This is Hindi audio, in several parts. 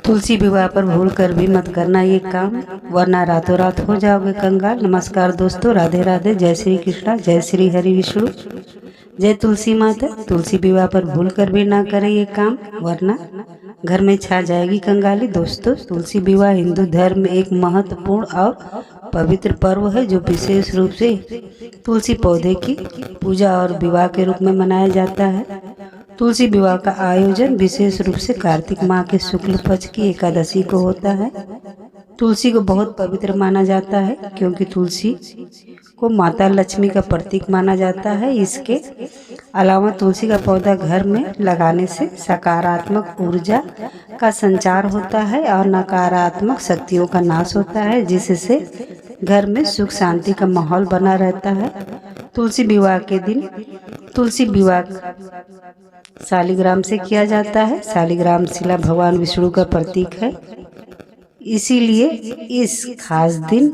तुलसी विवाह पर भूल कर भी मत करना ये काम, वरना रातों रात हो जाओगे कंगाल। नमस्कार दोस्तों, राधे राधे, जय श्री कृष्णा, जय श्री हरि विष्णु, जय तुलसी माता। तुलसी विवाह पर भूल कर भी ना करें ये काम, वरना घर में छा जाएगी कंगाली। दोस्तों, तुलसी विवाह हिंदू धर्म में एक महत्वपूर्ण और पवित्र पर्व है जो विशेष रूप से तुलसी पौधे की पूजा और विवाह के रूप में मनाया जाता है। तुलसी विवाह का आयोजन विशेष रूप से कार्तिक माह के शुक्ल पक्ष की एकादशी को होता है। तुलसी को बहुत पवित्र माना जाता है क्योंकि तुलसी को माता लक्ष्मी का प्रतीक माना जाता है। इसके अलावा तुलसी का पौधा घर में लगाने से सकारात्मक ऊर्जा का संचार होता है और नकारात्मक शक्तियों का नाश होता है, जिससे घर में सुख शांति का माहौल बना रहता है। तुलसी विवाह के दिन तुलसी विवाह शालिग्राम से किया जाता है। शालिग्राम शिला भगवान विष्णु का प्रतीक है, इसीलिए इस खास दिन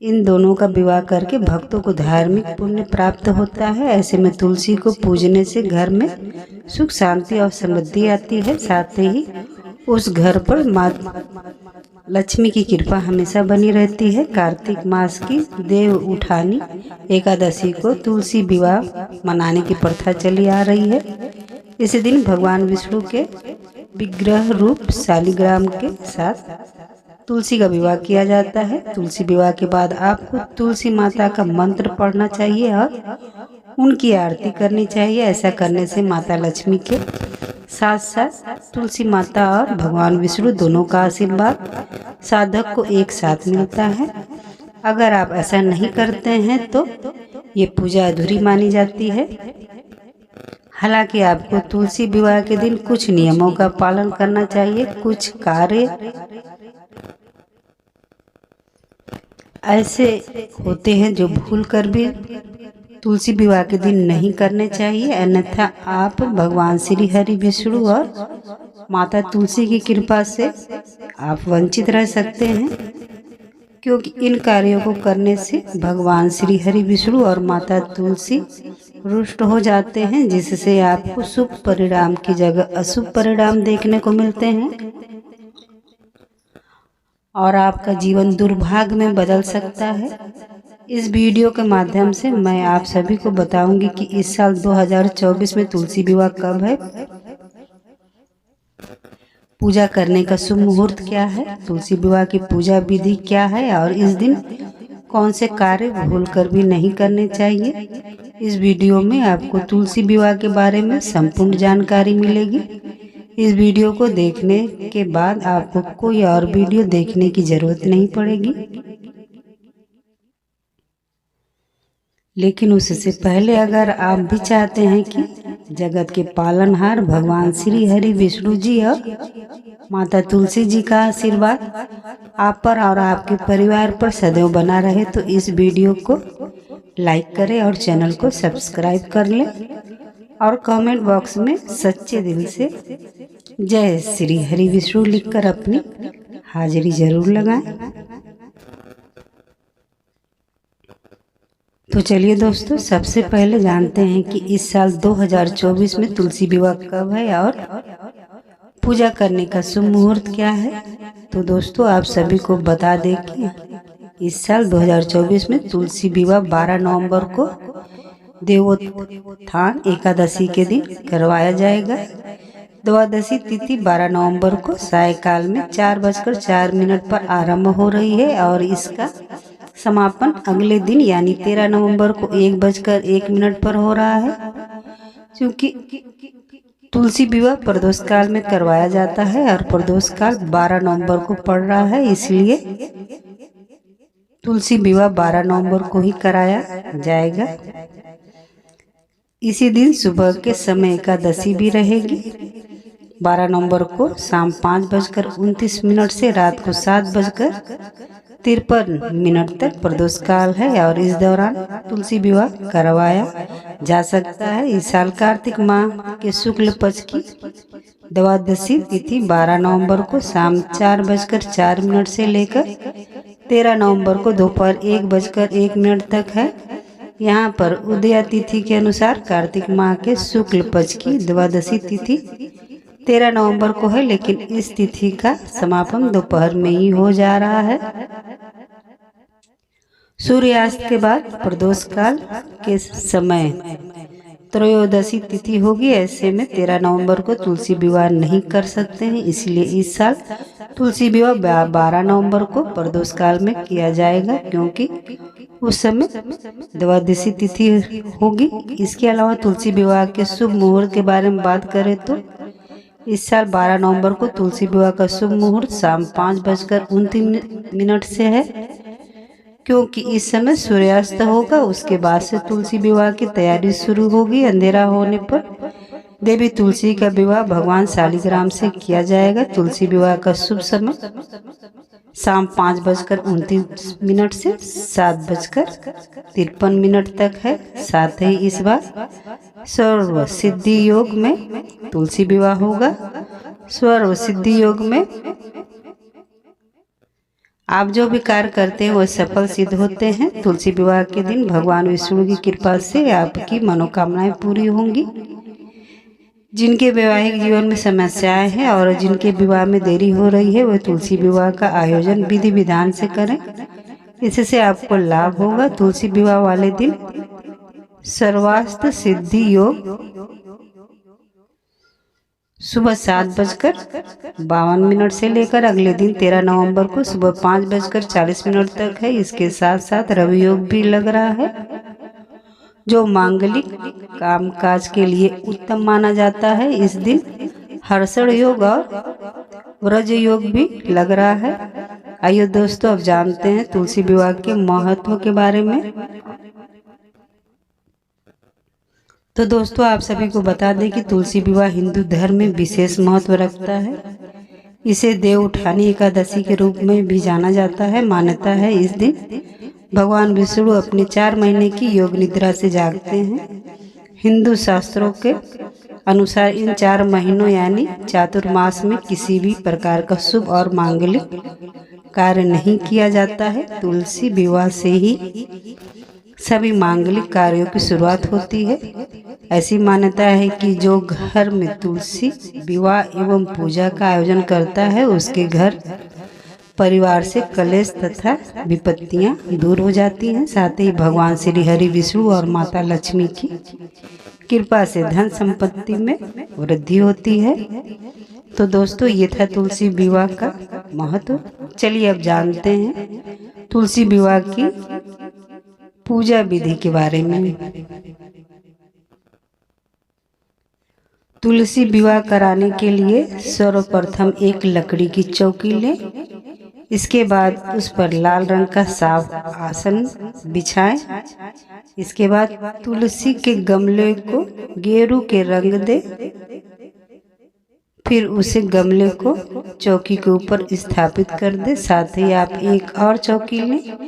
इन दोनों का विवाह करके भक्तों को धार्मिक पुण्य प्राप्त होता है। ऐसे में तुलसी को पूजने से घर में सुख शांति और समृद्धि आती है, साथ ही उस घर पर माँ लक्ष्मी की कृपा हमेशा बनी रहती है। कार्तिक मास की देव उठानी एकादशी को तुलसी विवाह मनाने की प्रथा चली आ रही है। इस दिन भगवान विष्णु के विग्रह रूप शालिग्राम के साथ तुलसी का विवाह किया जाता है। तुलसी विवाह के बाद आपको तुलसी माता का मंत्र पढ़ना चाहिए और उनकी आरती करनी चाहिए। ऐसा करने से माता लक्ष्मी के साथ साथ तुलसी माता और भगवान विष्णु दोनों का आशीर्वाद साधक को एक साथ मिलता है। अगर आप ऐसा नहीं करते हैं तो ये पूजा अधूरी मानी जाती है। हालांकि आपको तुलसी विवाह के दिन कुछ नियमों का पालन करना चाहिए। कुछ कार्य ऐसे होते हैं जो भूल कर भी तुलसी विवाह के दिन नहीं करने चाहिए, अन्यथा आप भगवान श्री हरि विष्णु और माता तुलसी की कृपा से आप वंचित रह सकते हैं, क्योंकि इन कार्यों को करने से भगवान श्री हरि विष्णु और माता तुलसी रुष्ट हो जाते हैं, जिससे आपको शुभ परिणाम की जगह अशुभ परिणाम देखने को मिलते हैं और आपका जीवन दुर्भाग्य में बदल सकता है। इस वीडियो के माध्यम से मैं आप सभी को बताऊंगी कि इस साल 2024 में तुलसी विवाह कब है, पूजा करने का शुभ मुहूर्त क्या है, तुलसी विवाह की पूजा विधि क्या है और इस दिन कौन से कार्य भूलकर भी नहीं करने चाहिए। इस वीडियो में आपको तुलसी विवाह के बारे में संपूर्ण जानकारी मिलेगी। इस वीडियो को देखने के बाद आपको कोई और वीडियो देखने की जरूरत नहीं पड़ेगी। लेकिन उससे पहले अगर आप भी चाहते हैं कि जगत के पालनहार भगवान श्री हरि विष्णु जी और माता तुलसी जी का आशीर्वाद आप पर और आपके परिवार पर सदैव बना रहे, तो इस वीडियो को लाइक करें और चैनल को सब्सक्राइब कर लें और कमेंट बॉक्स में सच्चे दिल से जय श्री हरि विष्णु लिखकर अपनी हाजिरी जरूर लगाएं। तो चलिए दोस्तों, सबसे पहले जानते हैं कि इस साल 2024 में तुलसी विवाह कब है और पूजा करने का शुभ मुहूर्त क्या है। तो दोस्तों, आप सभी को बता दें कि इस साल 2024 में तुलसी विवाह 12 नवंबर को देवोत्थान एकादशी के दिन करवाया जाएगा। द्वादशी तिथि 12 नवंबर को सायकाल में 4:04 पर आरंभ हो रही है और इसका समापन अगले दिन यानी 13 नवंबर को 1:01 पर हो रहा है। क्योंकि तुलसी विवाह प्रदोष काल में करवाया जाता है और प्रदोष काल 12 नवंबर को पड़ रहा है, इसलिए तुलसी विवाह 12 नवंबर को ही कराया जाएगा। इसी दिन सुबह के समय एकादशी भी रहेगी। 12 नवंबर को शाम 5:29 से रात को 7:53 तक प्रदोष काल है और इस दौरान तुलसी विवाह करवाया जा सकता है। इस साल कार्तिक माह के शुक्ल पक्ष की द्वादशी तिथि 12 नवंबर को शाम 4:04 से लेकर 13 नवंबर को दोपहर 1:01 तक है। यहाँ पर उदया तिथि के अनुसार कार्तिक माह के शुक्ल पक्ष की द्वादशी तिथि 13 नवंबर को है, लेकिन इस तिथि का समापन दोपहर में ही हो जा रहा है। सूर्यास्त के बाद प्रदोष काल के समय त्रयोदशी तिथि होगी। ऐसे में 13 नवंबर को तुलसी विवाह नहीं कर सकते हैं, इसलिए इस साल तुलसी विवाह 12 नवंबर को प्रदोष काल में किया जाएगा, क्योंकि उस समय द्वादशी तिथि होगी। इसके अलावा तुलसी विवाह के शुभ मुहूर्त के बारे में बात करें तो इस साल 12 नवंबर को तुलसी विवाह का शुभ मुहूर्त शाम 5:29 से है, क्योंकि इस समय सूर्यास्त होगा। उसके बाद से तुलसी विवाह की तैयारी शुरू होगी। अंधेरा होने पर देवी तुलसी का विवाह भगवान शालिग्राम से किया जाएगा। तुलसी विवाह का शुभ समय शाम 5:29 से 7:53 तक है। साथ ही इस बार सर्व सिद्धि योग में तुलसी विवाह होगा। सर्व सिद्धि योग में आप जो भी कार्य करते हैं वह सफल सिद्ध होते हैं। तुलसी विवाह के दिन भगवान विष्णु की कृपा से आपकी मनोकामनाएं पूरी होंगी। जिनके वैवाहिक जीवन में समस्याएं हैं और जिनके विवाह में देरी हो रही है, वह तुलसी विवाह का आयोजन विधि विधान से करें, इससे आपको लाभ होगा। तुलसी विवाह वाले दिन सर्वास्त सिद्धि योग सुबह 7:52 से लेकर अगले दिन 13 नवंबर को सुबह 5:40 तक है। इसके साथ साथ रवि योग भी लग रहा है, जो मांगलिक कामकाज के लिए उत्तम माना जाता है। इस दिन हर्षण योग और व्रज योग भी लग रहा है। आइए दोस्तों, अब जानते हैं तुलसी विवाह के महत्व के बारे में। तो दोस्तों, आप सभी को बता दें कि तुलसी विवाह हिंदू धर्म में विशेष महत्व रखता है। इसे देव उठानी एकादशी के रूप में भी जाना जाता है। मान्यता है इस दिन भगवान विष्णु अपनी 4 महीने की योग निद्रा से जागते हैं। हिंदू शास्त्रों के अनुसार इन 4 महीनों यानी चातुर्मास में किसी भी प्रकार का शुभ और मांगलिक कार्य नहीं किया जाता है। तुलसी विवाह से ही सभी मांगलिक कार्यों की शुरुआत होती है। ऐसी मान्यता है कि जो घर में तुलसी विवाह एवं पूजा का आयोजन करता है, उसके घर परिवार से कलेश तथा विपत्तियां दूर हो जाती हैं। साथ ही भगवान श्री हरि विष्णु और माता लक्ष्मी की कृपा से धन संपत्ति में वृद्धि होती है। तो दोस्तों, ये था तुलसी विवाह का महत्व। चलिए अब जानते हैं तुलसी विवाह की पूजा विधि के बारे में। तुलसी विवाह कराने के लिए सर्वप्रथम एक लकड़ी की चौकी लें। इसके बाद उस पर लाल रंग का साफ आसन बिछाएं। इसके बाद तुलसी के गमले को गेरू के रंग दें। फिर उसे गमले को चौकी के ऊपर स्थापित कर दें। साथ ही आप एक और चौकी लें,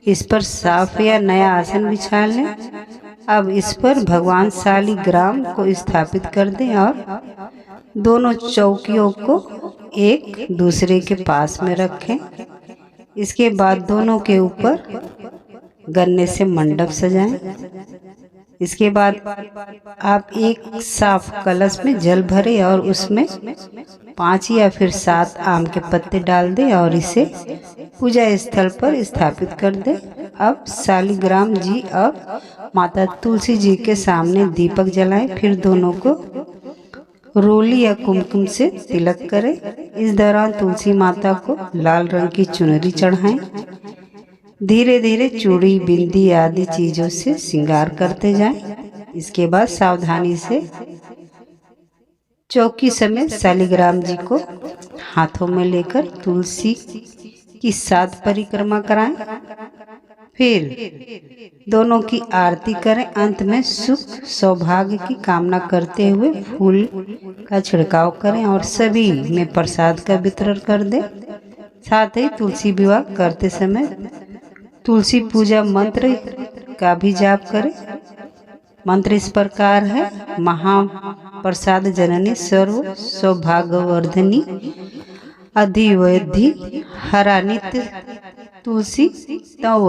इस पर साफ या नया आसन बिछा लें। अब इस पर भगवान शालिग्राम को स्थापित कर दें और दोनों चौकियों को एक दूसरे के पास में रखें। इसके बाद दोनों के ऊपर गन्ने से मंडप सजाएं। इसके बाद आप एक साफ कलश में जल भरें और उसमें 5 या फिर 7 आम के पत्ते डाल दें और इसे पूजा स्थल पर स्थापित कर दें। अब शालिग्राम जी और माता तुलसी जी के सामने दीपक जलाएं। फिर दोनों को रोली या कुमकुम से तिलक करें। इस दौरान तुलसी माता को लाल रंग की चुनरी चढ़ाएं। धीरे धीरे चूड़ी, बिंदी आदि चीजों से श्रृंगार करते जाएं। इसके बाद सावधानी से चौकी समेत शालिग्राम जी को हाथों में लेकर तुलसी की 7 परिक्रमा कराएं। फिर दोनों की आरती करें। अंत में सुख सौभाग्य की कामना करते हुए फूल का छिड़काव करें और सभी में प्रसाद का वितरण कर दें। साथ ही तुलसी विवाह करते समय तुलसी पूजा मंत्र का भी जाप करें। मंत्र इस प्रकार है: महाप्रसाद जननी सर्व सौभाग्यवर्धिनी अधिवैधि हरा नित्य तुलसी तव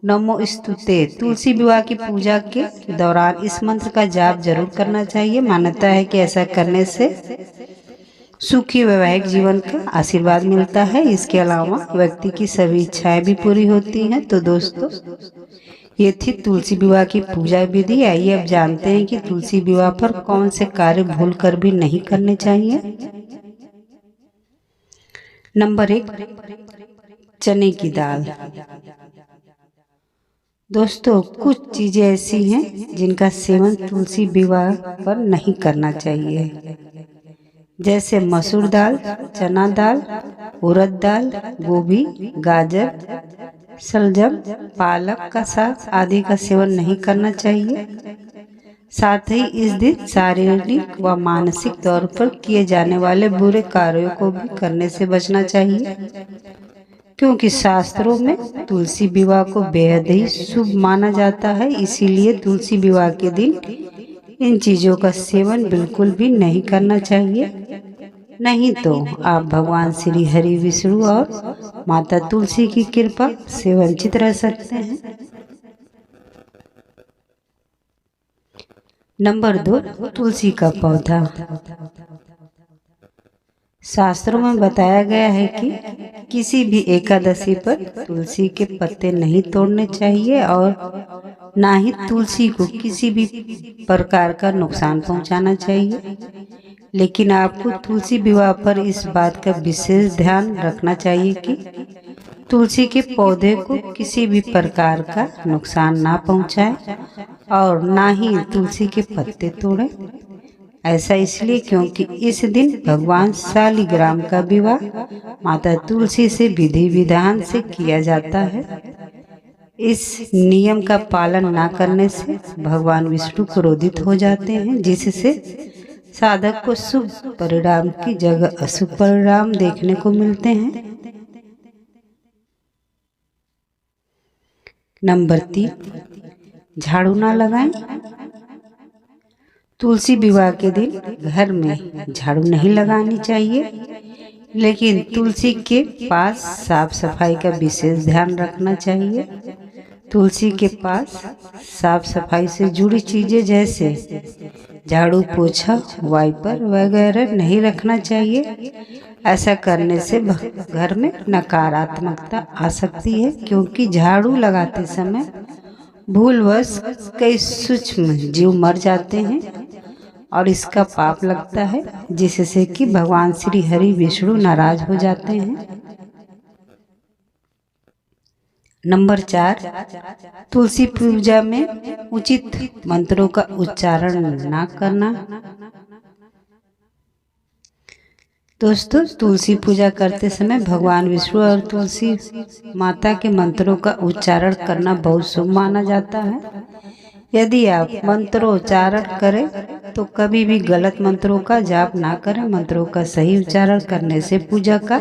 नमोस्तुते। तुलसी विवाह की पूजा के दौरान इस मंत्र का जाप जरूर करना चाहिए। मान्यता है कि ऐसा करने से सुखी वैवाहिक जीवन का आशीर्वाद मिलता है। इसके अलावा व्यक्ति की सभी इच्छाएं भी पूरी होती हैं। तो दोस्तों, ये थी तुलसी विवाह की पूजा विधि। आइए अब जानते हैं कि तुलसी विवाह पर कौन से कार्य भूल कर भी नहीं करने चाहिए। नंबर 1, चने की दाल। दोस्तों, कुछ चीजें ऐसी हैं जिनका सेवन तुलसी विवाह पर नहीं करना चाहिए, जैसे मसूर दाल, चना दाल, उड़द दाल, गोभी, गाजर, शलजम, पालक का साग आदि का सेवन नहीं करना चाहिए। साथ ही इस दिन शारीरिक व मानसिक तौर पर किए जाने वाले बुरे कार्यों को भी करने से बचना चाहिए, क्योंकि शास्त्रों में तुलसी विवाह को बेहद ही शुभ माना जाता है। इसीलिए तुलसी विवाह के दिन इन चीजों का सेवन बिल्कुल भी नहीं करना चाहिए, नहीं तो आप भगवान श्री हरि विष्णु और माता तुलसी की कृपा से वंचित रह सकते हैं। नंबर 2, तुलसी का पौधा। शास्त्रों में बताया गया है कि किसी भी एकादशी पर तुलसी के पत्ते नहीं तोड़ने चाहिए और ना ही तुलसी को किसी भी प्रकार का नुकसान पहुंचाना चाहिए। लेकिन आपको तुलसी विवाह पर इस बात का विशेष ध्यान रखना चाहिए कि तुलसी के पौधे को किसी भी प्रकार का नुकसान ना पहुंचाए और ना ही तुलसी के पत्ते तोड़े। ऐसा इसलिए क्योंकि इस दिन भगवान शालिग्राम का विवाह माता तुलसी से विधि विधान से किया जाता है। इस नियम का पालन न करने से भगवान विष्णु क्रोधित हो जाते हैं, जिससे साधक को शुभ परिणाम की जगह अशुभ परिणाम देखने को मिलते हैं। नंबर 3, झाड़ू ना लगाएं। तुलसी विवाह के दिन घर में झाड़ू नहीं लगानी चाहिए, लेकिन तुलसी के पास साफ सफाई का विशेष ध्यान रखना चाहिए। तुलसी के पास साफ सफाई से जुड़ी चीजें जैसे झाड़ू, पोछा, वाइपर वगैरह नहीं रखना चाहिए। ऐसा करने से घर में नकारात्मकता आ सकती है, क्योंकि झाड़ू लगाते समय भूलवश कई सूक्ष्म जीव मर जाते हैं और इसका पाप लगता है, जिससे कि भगवान श्री हरि विष्णु नाराज हो जाते हैं। नंबर 4, तुलसी पूजा में उचित मंत्रों का उच्चारण ना करना। दोस्तों, तुलसी पूजा करते समय भगवान विष्णु और तुलसी माता के मंत्रों का उच्चारण करना बहुत शुभ माना जाता है। यदि आप मंत्रोच्चारण करें तो कभी भी गलत मंत्रों का जाप ना करें। मंत्रों का सही उच्चारण करने से पूजा का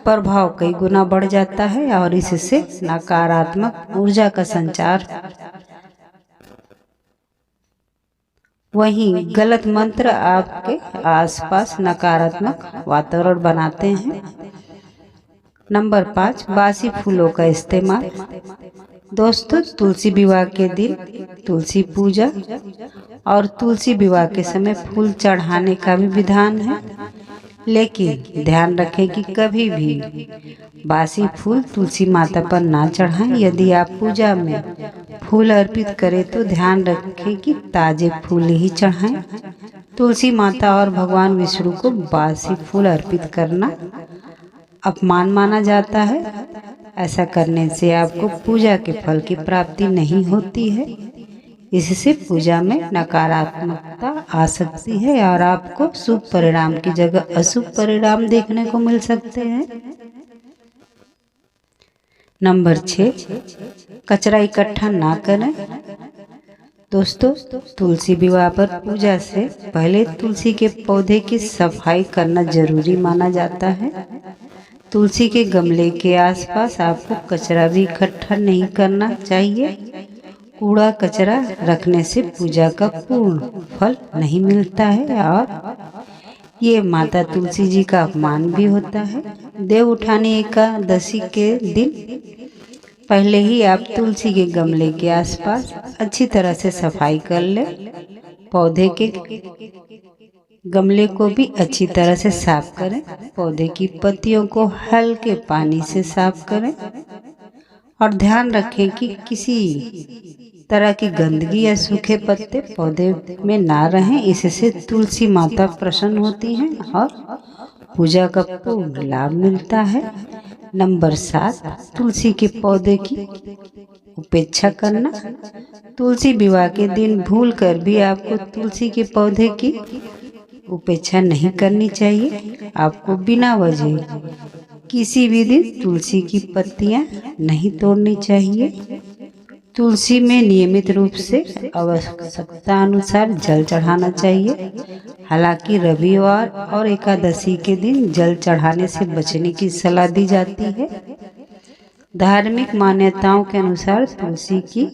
प्रभाव कई गुना बढ़ जाता है और इससे नकारात्मक ऊर्जा का संचार। वहीं गलत मंत्र आपके आसपास नकारात्मक वातावरण बनाते हैं। नंबर 5, बासी फूलों का इस्तेमाल। दोस्तों, तुलसी विवाह के दिन तुलसी पूजा और तुलसी विवाह के समय फूल चढ़ाने का भी विधान है, लेकिन ध्यान रखें कि कभी भी बासी फूल तुलसी माता पर ना चढ़ाएं। यदि आप पूजा में फूल अर्पित करें तो ध्यान रखें कि ताजे फूल ही चढ़ाएं। तुलसी माता और भगवान विष्णु को बासी फूल अर्पित करना अपमान माना जाता है। ऐसा करने से आपको पूजा के फल की प्राप्ति नहीं होती है। इससे पूजा में नकारात्मकता आ सकती है और आपको शुभ परिणाम की जगह अशुभ परिणाम देखने को मिल सकते हैं। नंबर 6, कचरा इकट्ठा ना करें। दोस्तों, तुलसी विवाह पर पूजा से पहले तुलसी के पौधे की सफाई करना जरूरी माना जाता है। तुलसी के गमले के आसपास आपको कचरा भी इकट्ठा नहीं करना चाहिए। कूड़ा कचरा रखने से पूजा का पूर्ण फल नहीं मिलता है और ये माता तुलसी जी का अपमान भी होता है। देव उठानी एकादशी के दिन पहले ही आप तुलसी के गमले के आसपास अच्छी तरह से सफाई कर लें। पौधे के गमले को भी अच्छी तरह से साफ करें। पौधे की पत्तियों को हल्के पानी से साफ करें और ध्यान रखें कि किसी तरह की गंदगी या सूखे पत्ते पौधे में ना रहें। इससे तुलसी माता प्रसन्न होती हैं और पूजा का पूर्ण लाभ मिलता है। नंबर 7, तुलसी के पौधे की उपेक्षा करना। तुलसी विवाह के दिन भूलकर भी आपको तुलसी के पौधे की उपेक्षा नहीं करनी चाहिए। आपको बिना वजह किसी भी दिन तुलसी की पत्तियां नहीं तोड़नी चाहिए। तुलसी में नियमित रूप से आवश्यकता अनुसार जल चढ़ाना चाहिए। हालांकि रविवार और एकादशी के दिन जल चढ़ाने से बचने की सलाह दी जाती है। धार्मिक मान्यताओं के अनुसार तुलसी की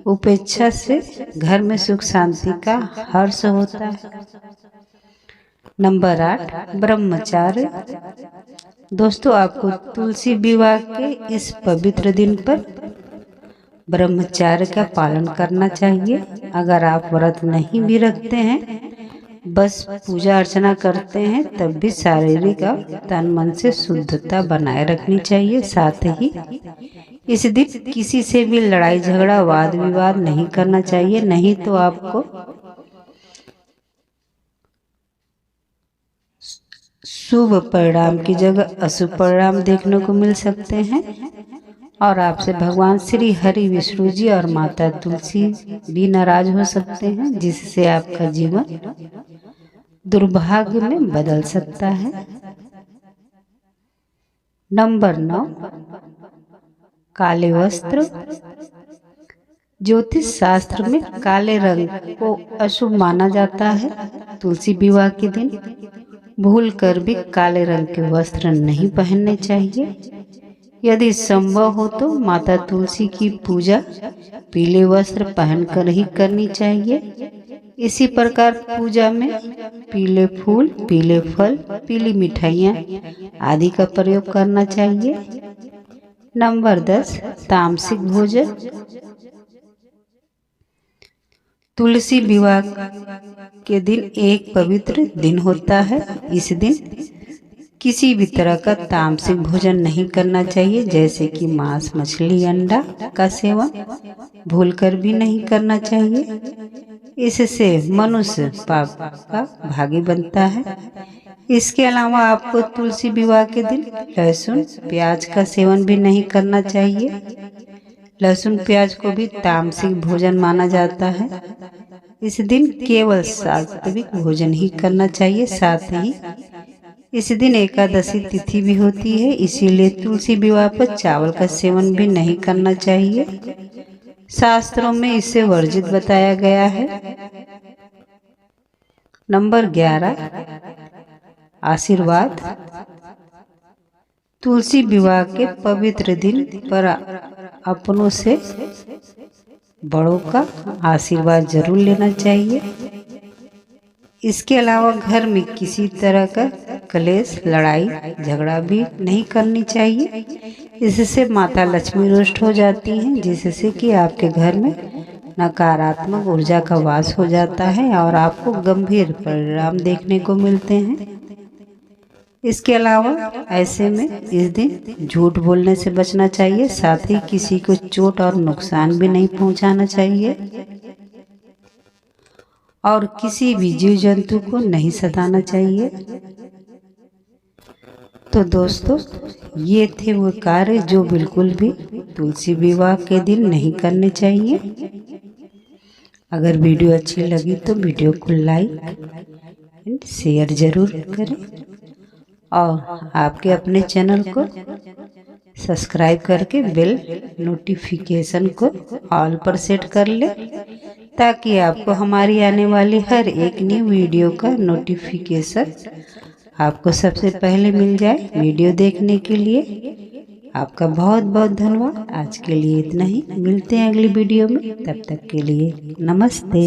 उपेक्षा से घर में सुख शांति का हर्ष होता है। नंबर 8, ब्रह्मचार्य। दोस्तों, आपको तुलसी विवाह के इस पवित्र दिन पर ब्रह्मचार्य का पालन करना चाहिए। अगर आप व्रत नहीं भी रखते हैं, बस पूजा अर्चना करते हैं, तब भी शारीरिक और तन मन से शुद्धता बनाए रखनी चाहिए। साथ ही इस दिन किसी से भी लड़ाई झगड़ा वाद विवाद नहीं करना चाहिए, नहीं तो आपको शुभ परिणाम की जगह अशुभ परिणाम देखने को मिल सकते हैं और आपसे भगवान श्री हरि विष्णु जी और माता तुलसी भी नाराज हो सकते हैं, जिससे आपका जीवन दुर्भाग्य में बदल सकता है। नंबर 9, काले वस्त्र। ज्योतिष शास्त्र में काले रंग को अशुभ माना जाता है। तुलसी विवाह के दिन भूलकर भी काले रंग के वस्त्र नहीं पहनने चाहिए। यदि संभव हो तो माता तुलसी की पूजा पीले वस्त्र पहनकर ही करनी चाहिए। इसी प्रकार पूजा में पीले फूल, पीले फल, पीली मिठाइयाँ आदि का प्रयोग करना चाहिए। नंबर 10, तामसिक भोजन। तुलसी विवाह के दिन एक पवित्र दिन होता है। इस दिन किसी भी तरह का तामसिक भोजन नहीं करना चाहिए, जैसे कि मांस, मछली, अंडा का सेवन भूलकर भी नहीं करना चाहिए। इससे मनुष्य पाप का भागी बनता है। इसके अलावा आपको तुलसी विवाह के दिन लहसुन, प्याज का सेवन भी नहीं करना चाहिए। लहसुन प्याज को भी तामसिक भोजन माना जाता है। इस दिन केवल सात्विक भोजन ही करना चाहिए। साथ ही इस दिन एकादशी तिथि भी होती है, इसीलिए तुलसी विवाह पर चावल का सेवन भी नहीं करना चाहिए। शास्त्रों में इसे वर्जित बताया गया है। नंबर 11, आशीर्वाद। तुलसी विवाह के पवित्र दिन पर अपनों से बड़ों का आशीर्वाद जरूर लेना चाहिए। इसके अलावा घर में किसी तरह का कलेश, लड़ाई झगड़ा भी नहीं करनी चाहिए। इससे माता लक्ष्मी रुष्ट हो जाती हैं, जिससे कि आपके घर में नकारात्मक ऊर्जा का वास हो जाता है और आपको गंभीर परिणाम देखने को मिलते हैं। इसके अलावा ऐसे में इस दिन झूठ बोलने से बचना चाहिए। साथ ही किसी को चोट और नुकसान भी नहीं पहुंचाना चाहिए और किसी भी जीव जंतु को नहीं सताना चाहिए। तो दोस्तों, ये थे वो कार्य जो बिल्कुल भी तुलसी विवाह के दिन नहीं करने चाहिए। अगर वीडियो अच्छी लगी तो वीडियो को लाइक एंड शेयर जरूर करें और आपके अपने चैनल को सब्सक्राइब करके बेल नोटिफिकेशन को ऑल पर सेट कर ले, ताकि आपको हमारी आने वाली हर एक न्यू वीडियो का नोटिफिकेशन आपको सबसे पहले मिल जाए। वीडियो देखने के लिए आपका बहुत बहुत धन्यवाद। आज के लिए इतना ही, मिलते हैं अगली वीडियो में। तब तक के लिए नमस्ते।